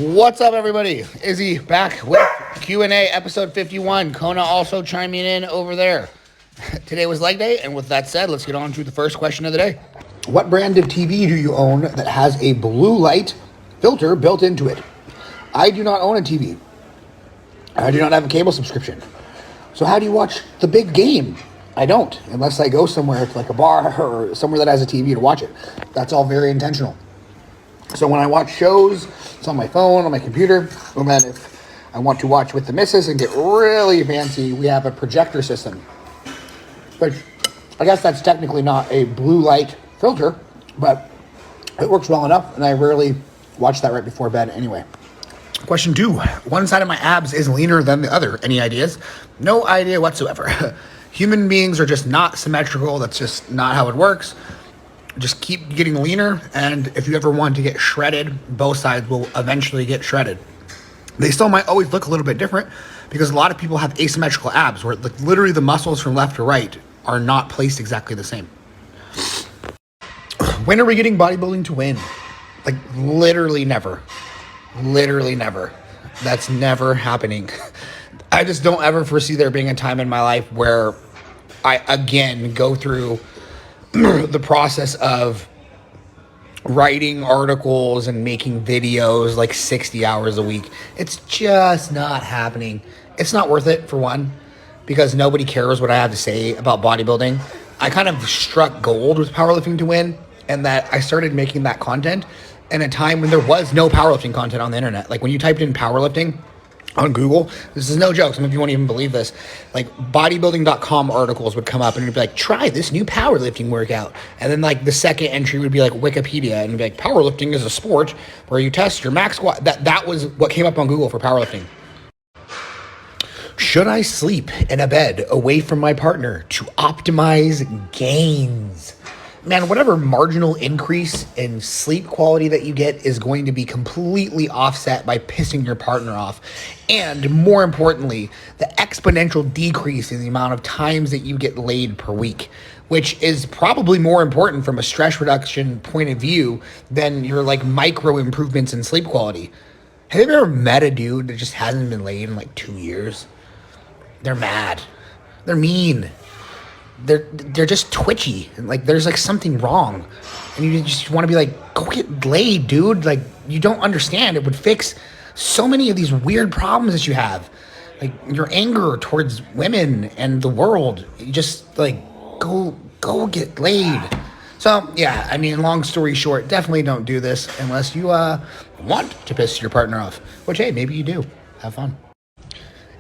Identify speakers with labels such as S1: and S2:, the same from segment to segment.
S1: What's up, everybody? Izzy back with Q&A episode 51. Kona also chiming in over there. Today was leg day, and with that said, let's get on to the first question of the day. What brand of TV do you own that has a blue light filter built into it? I do not own a TV. I do not have a cable subscription. So how do you watch the big game? I don't, unless I go somewhere to like a bar or somewhere that has a TV to watch it. That's all very intentional. So when I watch shows, it's on my phone, on my computer, and then if I want to watch with the missus and get really fancy, we have a projector system. Which, I guess that's technically not a blue light filter, but it works well enough, and I rarely watch that right before bed anyway. Question 2. One side of my abs is leaner than the other. Any ideas? No idea whatsoever. Human beings are just not symmetrical. That's just not how it works. Just keep getting leaner, and if you ever want to get shredded, both sides will eventually get shredded. They still might always look a little bit different because a lot of people have asymmetrical abs where like literally the muscles from left to right are not placed exactly the same. When are we getting bodybuilding to win? Like literally never. Literally never. That's never happening. I just don't ever foresee there being a time in my life where I again go through the process of writing articles and making videos like 60 hours a week. It's just not happening. It's not worth it, for one, because nobody cares what I have to say about bodybuilding. I kind of struck gold with powerlifting to win, and that I started making that content in a time when there was no powerlifting content on the internet. Like when you typed in powerlifting on Google, this is no joke, some of you won't even believe this, like bodybuilding.com articles would come up and it'd be like, try this new powerlifting workout. And then like the second entry would be like Wikipedia and it'd be like, powerlifting is a sport where you test your max squat. That was what came up on Google for powerlifting. Should I sleep in a bed away from my partner to optimize gains? Man, whatever marginal increase in sleep quality that you get is going to be completely offset by pissing your partner off. And more importantly, the exponential decrease in the amount of times that you get laid per week, which is probably more important from a stress reduction point of view than your like micro improvements in sleep quality. Have you ever met a dude that just hasn't been laid in like 2 years? They're mad. They're mean. They're just twitchy, and like there's like something wrong, and you just want to be like, go get laid, dude. Like you don't understand. It would fix so many of these weird problems that you have, like your anger towards women and the world. You just like go get laid. So yeah, I mean, long story short, definitely don't do this unless you want to piss your partner off. Which hey, maybe you do. Have fun.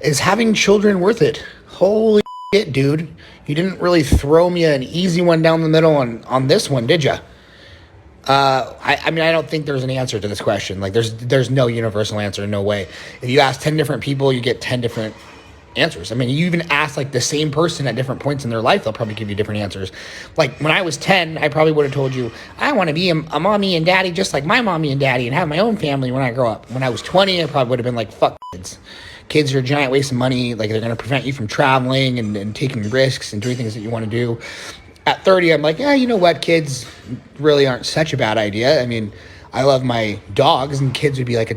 S1: Is having children worth it? Holy shit, dude. You didn't really throw me an easy one down the middle on this one, did you? I mean, I don't think there's an answer to this question. Like, there's no universal answer, no way. If you ask 10 different people, you get 10 different answers. I mean, you even ask, like, the same person at different points in their life, they'll probably give you different answers. Like, when I was 10, I probably would have told you, I want to be a mommy and daddy just like my mommy and daddy and have my own family when I grow up. When I was 20, I probably would have been like, fuck kids. Kids are a giant waste of money. Like, they're going to prevent you from traveling and taking risks and doing things that you want to do. At 30, I'm like, yeah, you know what? Kids really aren't such a bad idea. I mean, I love my dogs, and kids would be like a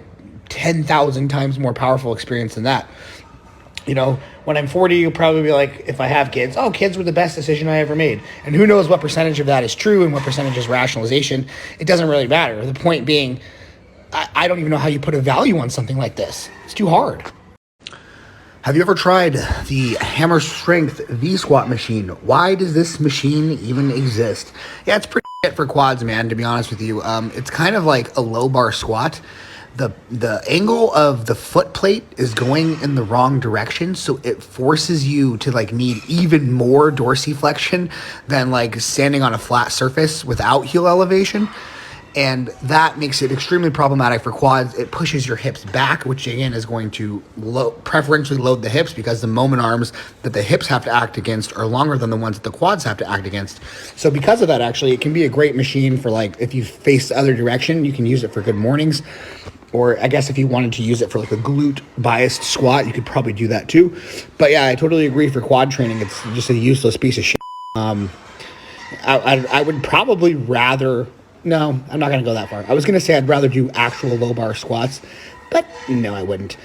S1: 10,000 times more powerful experience than that. You know, when I'm 40, you'll probably be like, if I have kids, oh, kids were the best decision I ever made. And who knows what percentage of that is true and what percentage is rationalization. It doesn't really matter. The point being, I don't even know how you put a value on something like this. It's too hard. Have you ever tried the Hammer Strength V-Squat machine? Why does this machine even exist? Yeah, it's pretty shit for quads, man, to be honest with you. It's kind of like a low bar squat. The angle of the foot plate is going in the wrong direction, so it forces you to like need even more dorsiflexion than like standing on a flat surface without heel elevation. And that makes it extremely problematic for quads. It pushes your hips back, which again is going to preferentially load the hips because the moment arms that the hips have to act against are longer than the ones that the quads have to act against. So because of that, actually, it can be a great machine for like, if you face the other direction, you can use it for good mornings. Or I guess if you wanted to use it for like a glute biased squat, you could probably do that too. But yeah, I totally agree for quad training. It's just a useless piece of shit. I would probably rather... No, I'm not going to go that far. I was going to say I'd rather do actual low bar squats but no, I wouldn't.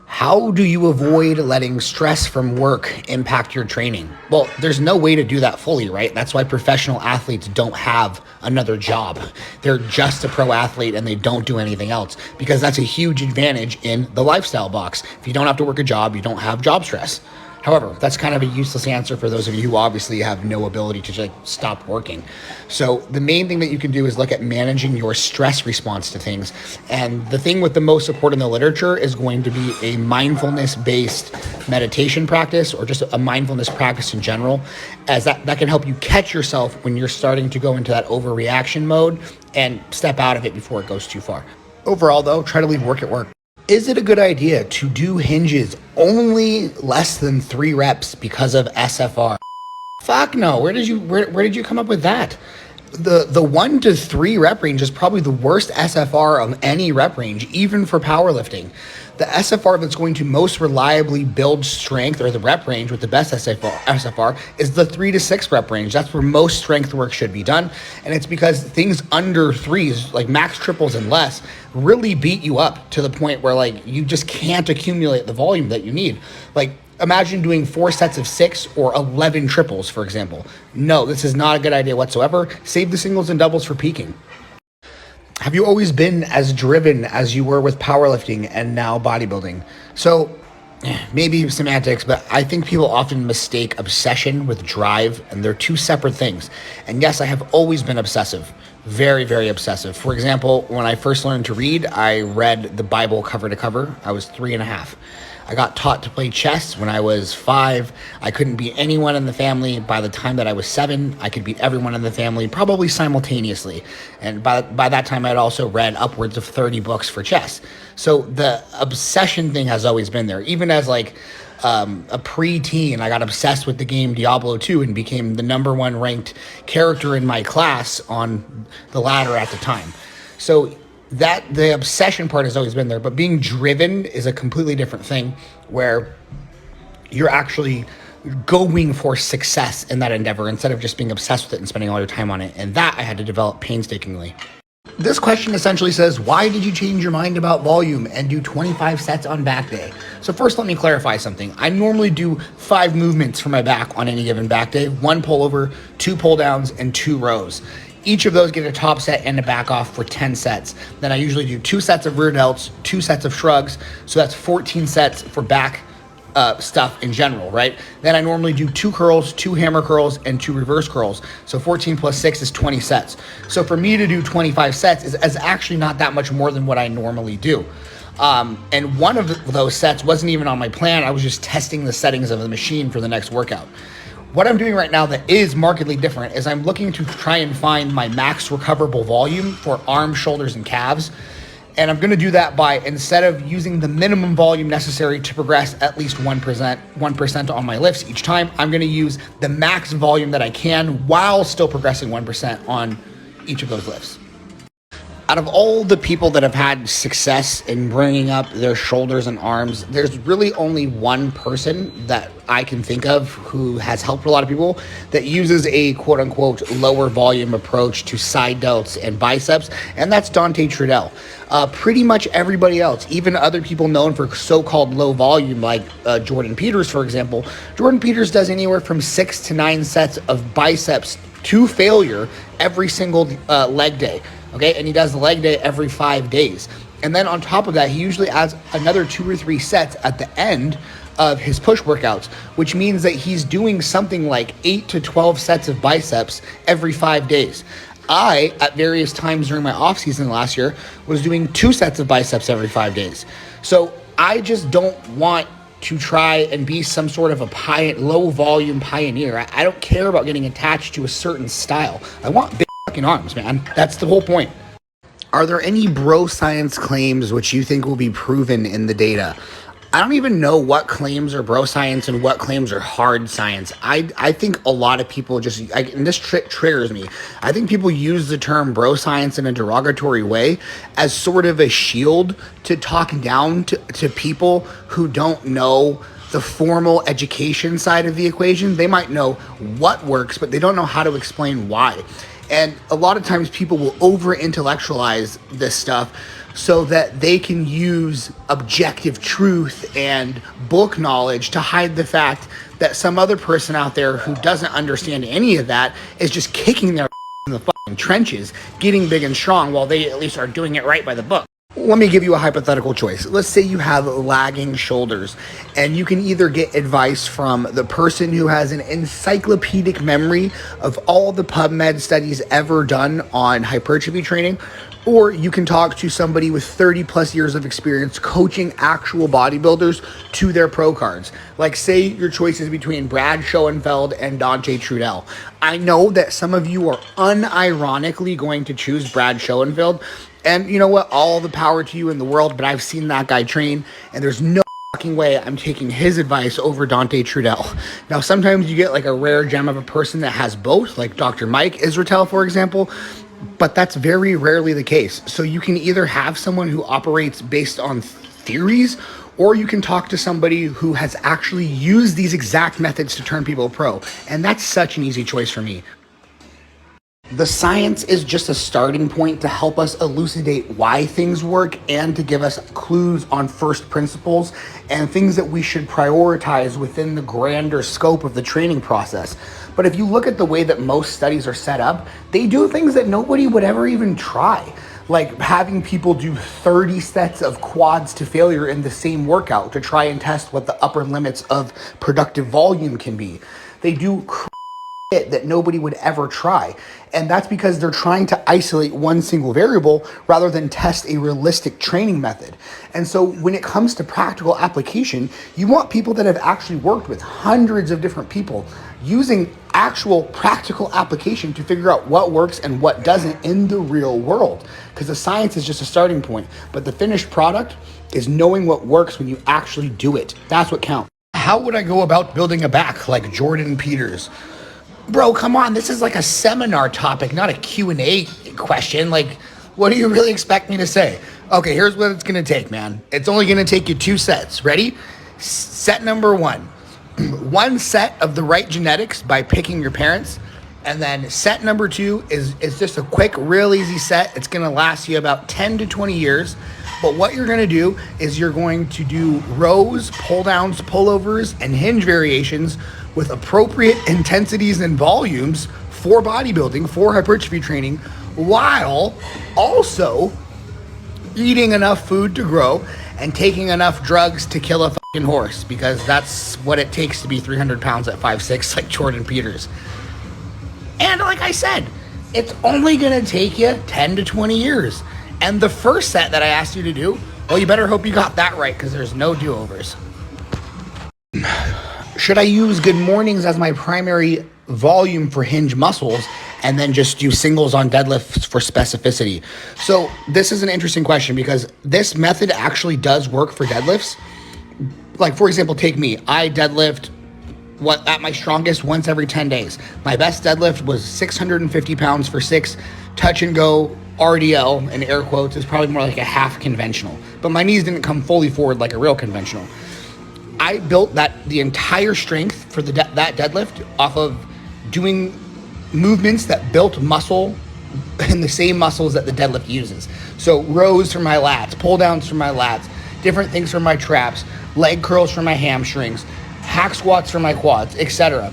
S1: How do you avoid letting stress from work impact your training? Well, there's no way to do that fully, right? That's why professional athletes don't have another job. They're just a pro athlete and they don't do anything else, because that's a huge advantage in the lifestyle box. If you don't have to work a job, you don't have job stress. However, that's kind of a useless answer for those of you who obviously have no ability to just stop working. So the main thing that you can do is look at managing your stress response to things. And the thing with the most support in the literature is going to be a mindfulness-based meditation practice, or just a mindfulness practice in general, as that can help you catch yourself when you're starting to go into that overreaction mode and step out of it before it goes too far. Overall, though, try to leave work at work. Is it a good idea to do hinges only less than 3 reps because of SFR? Fuck no. Where did you come up with that? The 1 to 3 rep range is probably the worst SFR of any rep range, even for powerlifting. The SFR that's going to most reliably build strength, or the rep range with the best SFR, is the 3 to 6 rep range. That's where most strength work should be done. And it's because things under 3s, like max triples and less, really beat you up to the point where like you just can't accumulate the volume that you need. Like, imagine doing 4 sets of 6 or 11 triples, for example. No, this is not a good idea whatsoever. Save the singles and doubles for peaking. Have you always been as driven as you were with powerlifting and now bodybuilding? So maybe semantics, but I think people often mistake obsession with drive, and they're two separate things. And yes, I have always been obsessive. Very, very obsessive. For example, when I first learned to read, I read the Bible cover to cover. I was 3.5. I got taught to play chess when I was 5. I couldn't beat anyone in the family. By the time that I was 7, I could beat everyone in the family, probably simultaneously. And by that time, I'd also read upwards of 30 books for chess. So the obsession thing has always been there. Even as like a pre-teen, I got obsessed with the game Diablo 2 and became the #1 ranked character in my class on the ladder at the time. So that the obsession part has always been there, but being driven is a completely different thing, where you're actually going for success in that endeavor instead of just being obsessed with it and spending all your time on it. And that I had to develop painstakingly. This question essentially says, why did you change your mind about volume and do 25 sets on back day? So first, let me clarify something. I normally do 5 movements for my back on any given back day: 1 pullover, 2 pull downs, and 2 rows. Each of those get a top set and a back off for 10 sets. Then I usually do 2 sets of rear delts, 2 sets of shrugs. So that's 14 sets for back stuff in general, right? Then I normally do 2 curls, 2 hammer curls, and 2 reverse curls. So 14 plus 6 is 20 sets. So for me to do 25 sets is actually not that much more than what I normally do. And one of those sets wasn't even on my plan. I was just testing the settings of the machine for the next workout. What I'm doing right now that is markedly different is I'm looking to try and find my max recoverable volume for arms, shoulders, and calves. And I'm going to do that by, instead of using the minimum volume necessary to progress at least 1% on my lifts each time, I'm going to use the max volume that I can while still progressing 1% on each of those lifts. Out of all the people that have had success in bringing up their shoulders and arms, there's really only one person that I can think of who has helped a lot of people that uses a quote-unquote lower volume approach to side delts and biceps, and that's Dante Trudell. Pretty much everybody else, even other people known for so-called low volume, like Jordan Peters, for example. Jordan Peters does anywhere from 6 to 9 sets of biceps to failure every single leg day. Okay, and he does the leg day every 5 days. And then on top of that, he usually adds another 2 or 3 sets at the end of his push workouts, which means that he's doing something like 8 to 12 sets of biceps every 5 days. I, at various times during my off season last year, was doing 2 sets of biceps every 5 days. So I just don't want to try and be some sort of a low volume pioneer. I don't care about getting attached to a certain style. I want big fucking arms, man. That's the whole point. Are there any bro science claims which you think will be proven in the data? I don't even know what claims are bro science and what claims are hard science. I think a lot of people and this triggers me. I think people use the term bro science in a derogatory way as sort of a shield to talk down to people who don't know the formal education side of the equation. They might know what works, but they don't know how to explain why. And a lot of times people will over-intellectualize this stuff so that they can use objective truth and book knowledge to hide the fact that some other person out there who doesn't understand any of that is just kicking their in the fucking trenches, getting big and strong while they at least are doing it right by the book. Let me give you a hypothetical choice. Let's say you have lagging shoulders, and you can either get advice from the person who has an encyclopedic memory of all the PubMed studies ever done on hypertrophy training, or you can talk to somebody with 30 plus years of experience coaching actual bodybuilders to their pro cards. Like, say your choice is between Brad Schoenfeld and Dante Trudel. I know that some of you are unironically going to choose Brad Schoenfeld, and you know what? All the power to you in the world, but I've seen that guy train, and there's no fucking way I'm taking his advice over Dante Trudel. Now, sometimes you get like a rare gem of a person that has both, like Dr. Mike Israetel, for example, but that's very rarely the case. So you can either have someone who operates based on theories, or you can talk to somebody who has actually used these exact methods to turn people pro. And that's such an easy choice for me. The science is just a starting point to help us elucidate why things work and to give us clues on first principles and things that we should prioritize within the grander scope of the training process. But if you look at the way that most studies are set up, they do things that nobody would ever even try. Like having people do 30 sets of quads to failure in the same workout to try and test what the upper limits of productive volume can be. They do that nobody would ever try. And that's because they're trying to isolate one single variable rather than test a realistic training method. And so when it comes to practical application, you want people that have actually worked with hundreds of different people using actual practical application to figure out what works and what doesn't in the real world. Because the science is just a starting point, but the finished product is knowing what works when you actually do it. That's what counts. How would I go about building a back like Jordan Peters? Bro, come on, this is like a seminar topic, not a Q&A question. Like, what do you really expect me to say? Okay, here's what it's gonna take, man. It's only gonna take you 2 sets. Ready? Set number 1. 1 set of the right genetics by picking your parents. And then set number 2 is just a quick, real easy set. It's gonna last you about 10 to 20 years. But what you're gonna do is you're going to do rows, pull downs, pullovers, and hinge variations with appropriate intensities and volumes for bodybuilding, for hypertrophy training, while also eating enough food to grow and taking enough drugs to kill a fucking horse, because that's what it takes to be 300 pounds at 5'6", like Jordan Peters. And like I said, it's only gonna take you 10 to 20 years. And the first set that I asked you to do, well, you better hope you got that right, because there's no do-overs. Should I use Good Mornings as my primary volume for hinge muscles and then just do singles on deadlifts for specificity? So this is an interesting question, because this method actually does work for deadlifts. Like, for example, take me. I deadlift at my strongest once every 10 days. My best deadlift was 650 pounds for 6. Touch and go RDL, in air quotes, is probably more like a half conventional. But my knees didn't come fully forward like a real conventional. I built the entire strength for that deadlift off of doing movements that built muscle in the same muscles that the deadlift uses. So rows for my lats, pull downs for my lats, different things for my traps, leg curls for my hamstrings, hack squats for my quads, etc.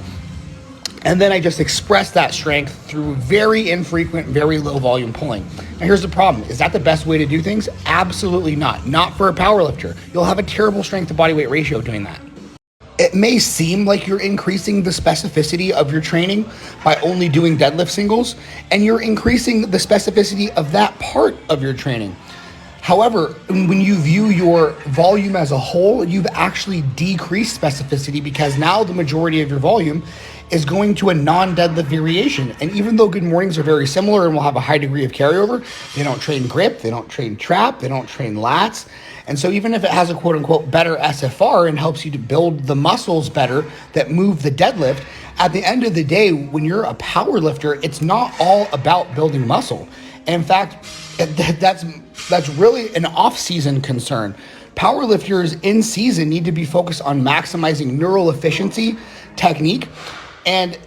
S1: And then I just express that strength through very infrequent, very low volume pulling. Now here's the problem. Is that the best way to do things? Absolutely not. Not for a powerlifter. You'll have a terrible strength to body weight ratio doing that. It may seem like you're increasing the specificity of your training by only doing deadlift singles, and you're increasing the specificity of that part of your training. However, when you view your volume as a whole, you've actually decreased specificity, because now the majority of your volume is going to a non-deadlift variation. And even though Good Mornings are very similar and will have a high degree of carryover, they don't train grip, they don't train trap, they don't train lats. And so even if it has a quote unquote better SFR and helps you to build the muscles better that move the deadlift, at the end of the day, when you're a power lifter, it's not all about building muscle. And in fact, that's really an off-season concern. Power lifters in season need to be focused on maximizing neural efficiency, technique, and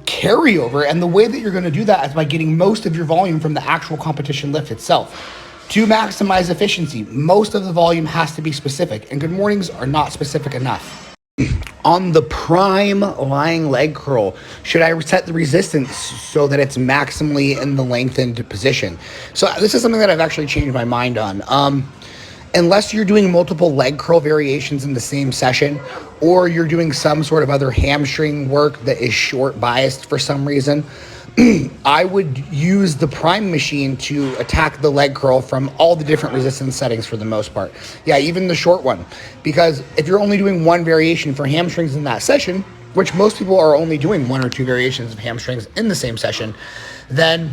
S1: carryover. And the way that you're going to do that is by getting most of your volume from the actual competition lift itself. To maximize efficiency, most of the volume has to be specific, and good mornings are not specific enough. On the prime lying leg curl, should I set the resistance so that it's maximally in the lengthened position? So this is something that I've actually changed my mind on. Unless you're doing multiple leg curl variations in the same session, or you're doing some sort of other hamstring work that is short biased for some reason, I would use the prime machine to attack the leg curl from all the different resistance settings for the most part. Yeah, even the short one. Because if you're only doing one variation for hamstrings in that session, which most people are only doing one or two variations of hamstrings in the same session, then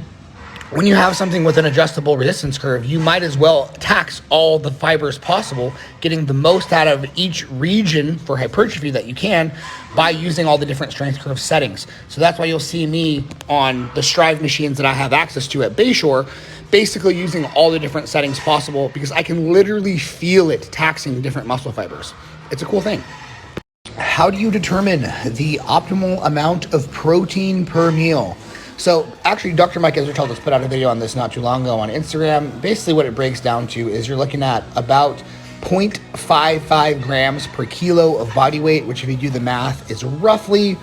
S1: when you have something with an adjustable resistance curve, you might as well tax all the fibers possible, getting the most out of each region for hypertrophy that you can by using all the different strength curve settings. So that's why you'll see me on the Strive machines that I have access to at Bayshore, basically using all the different settings possible, because I can literally feel it taxing different muscle fibers. It's a cool thing. How do you determine the optimal amount of protein per meal? So actually, Dr. Mike Ezerteld put out a video on this not too long ago on Instagram. Basically what it breaks down to is you're looking at about 0.55 grams per kilo of body weight, which if you do the math is roughly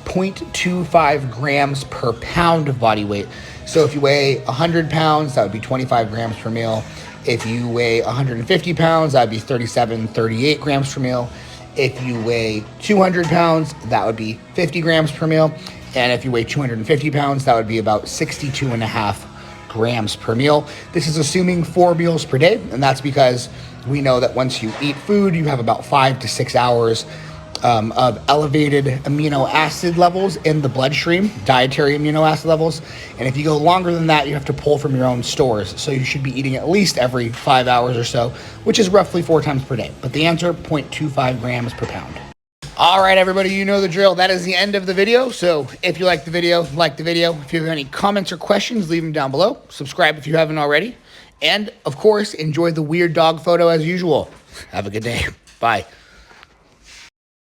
S1: 0.25 grams per pound of body weight. So if you weigh 100 pounds, that would be 25 grams per meal. If you weigh 150 pounds, that would be 38 grams per meal. If you weigh 200 pounds, that would be 50 grams per meal. And if you weigh 250 pounds, that would be about 62.5 grams per meal. This is assuming 4 meals per day, and that's because we know that once you eat food, you have about 5 to 6 hours of elevated amino acid levels in the bloodstream, dietary amino acid levels. And if you go longer than that, you have to pull from your own stores. So you should be eating at least every 5 hours or so, which is roughly 4 times per day. But the answer, 0.25 grams per pound. All right, everybody, you know the drill. That is the end of the video. So if you like the video, like the video. If you have any comments or questions, leave them down below. Subscribe if you haven't already. And, of course, enjoy the weird dog photo as usual. Have a good day. Bye.